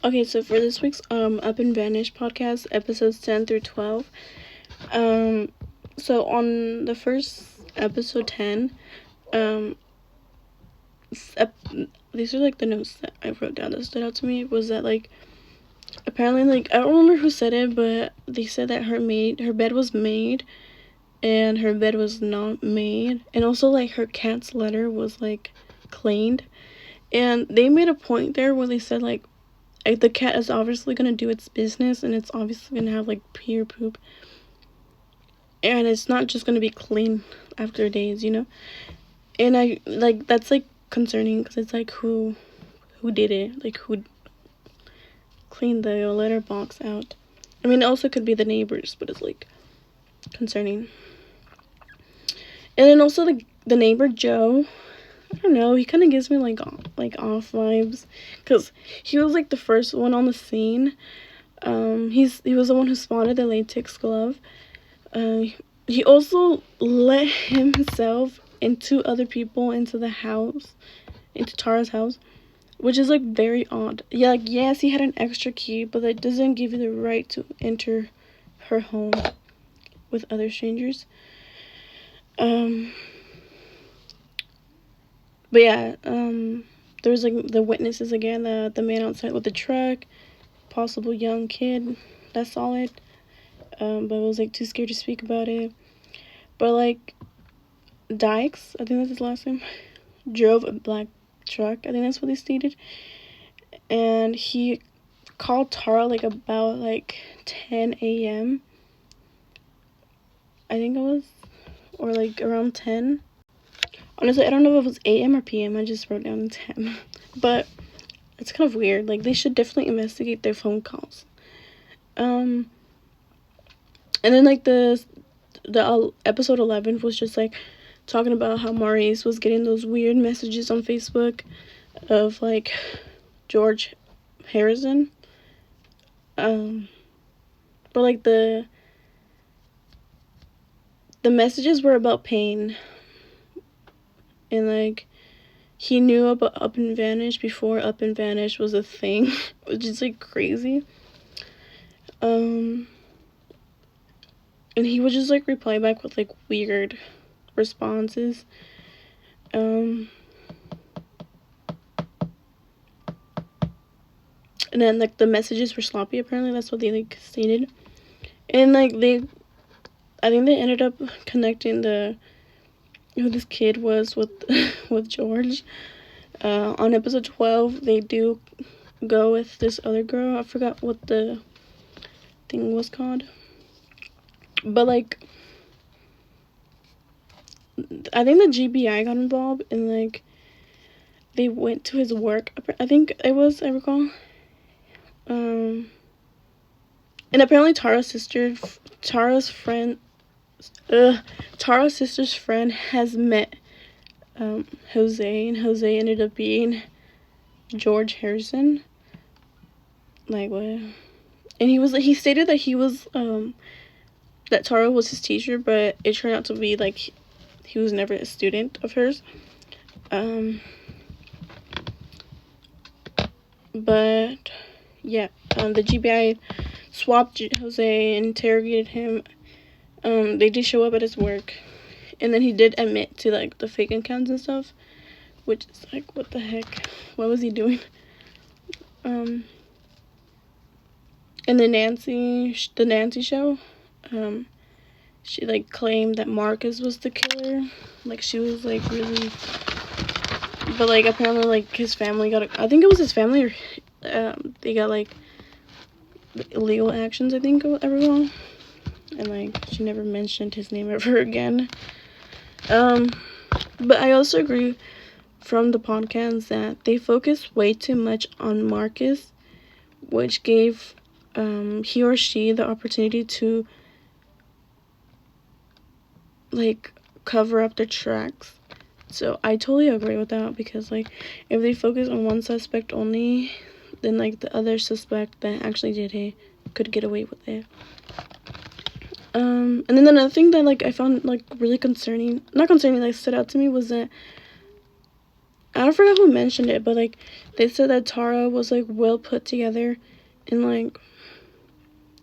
Okay, so for this week's Up and Vanish podcast, episodes 10 through 12. So on the first episode 10, um these are like the notes that I wrote down that stood out to me, was that like apparently, like, I don't remember who said it, but they said that her bed was made and her bed was not made, and also like her cat's litter was like cleaned. And they made a point there where they said like the cat is obviously gonna do its business and it's obviously gonna have like pee or poop, and it's not just gonna be clean after days, you know. And I like that's like concerning because it's like who did it, like who cleaned the litter box out. I mean, it also could be the neighbors, but it's like concerning. And then also the neighbor Joe, I don't know, he kind of gives me like off vibes because he was like the first one on the scene. He was the one who spotted the latex glove. Uh, he also let himself and two other people into the house, into Tara's house, which is like very odd. Yeah, like yes, he had an extra key, but that doesn't give you the right to enter her home with other strangers. Um, but yeah, there was like the witnesses again, the man outside with the truck, possible young kid that saw it, but was like too scared to speak about it. But like Dykes, I think that's his last name, drove a black truck. I think that's what they stated, and he called Tara like about like 10 a.m. I think it was, or like around 10. Honestly, I don't know if it was a.m. or p.m. I just wrote down 10, but it's kind of weird. Like they should definitely investigate their phone calls. And then like the episode 11 was just like talking about how Maurice was getting those weird messages on Facebook of like George Harrison. But like the messages were about pain, and like he knew about Up and Vanish before Up and Vanish was a thing, which is like crazy. And he would just like reply back with like weird responses. And then like the messages were sloppy, apparently that's what they like stated. And like I think they ended up connecting who this kid was with with George. On episode 12 they do go with this other girl. I forgot what the thing was called, but like I think the GBI got involved, and like they went to his work. I think it was, I recall. And apparently Tara's friend, Tara's sister's friend has met Jose, and Jose ended up being George Harrison. Like what? And he stated that he was that Tara was his teacher, but it turned out to be like he was never a student of hers. But yeah, the GBI swapped Jose and interrogated him. They did show up at his work, and then he did admit to like the fake accounts and stuff, which is like, what the heck? What was he doing? And then the Nancy show, she like claimed that Marcus was the killer. Like she was like really, but like apparently like his family I think it was his family, or they got like illegal actions, I think, everyone. And like she never mentioned his name ever again. But I also agree from the podcast that they focus way too much on Marcus, which gave he or she the opportunity to like cover up their tracks. So I totally agree with that, because like if they focus on one suspect only, then like the other suspect that actually did it could get away with it. And then another thing that like I found like really concerning, not concerning, like stood out to me, was that I forgot who mentioned it, but like they said that Tara was like well put together, and like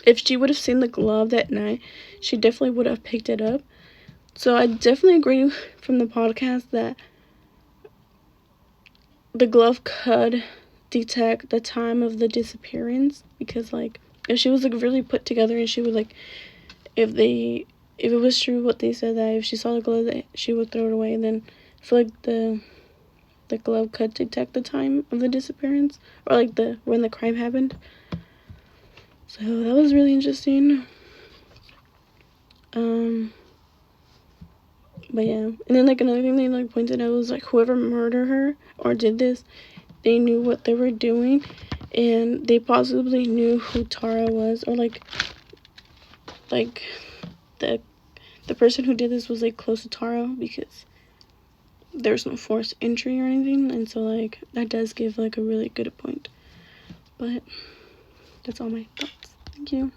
if she would have seen the glove that night, she definitely would have picked it up. So I definitely agree from the podcast that the glove could detect the time of the disappearance, because like if she was like really put together and she would like if it was true what they said, that if she saw the glove that she would throw it away, then I feel like the glove could detect the time of the disappearance, or like the when the crime happened. So that was really interesting. But yeah, and then like another thing they like pointed out was like whoever murdered her or did this, they knew what they were doing, and they possibly knew who Tara was, or like the the person who did this was like close to Tara, because there's no forced entry or anything, and so like that does give like a really good point. But that's all my thoughts. Thank you.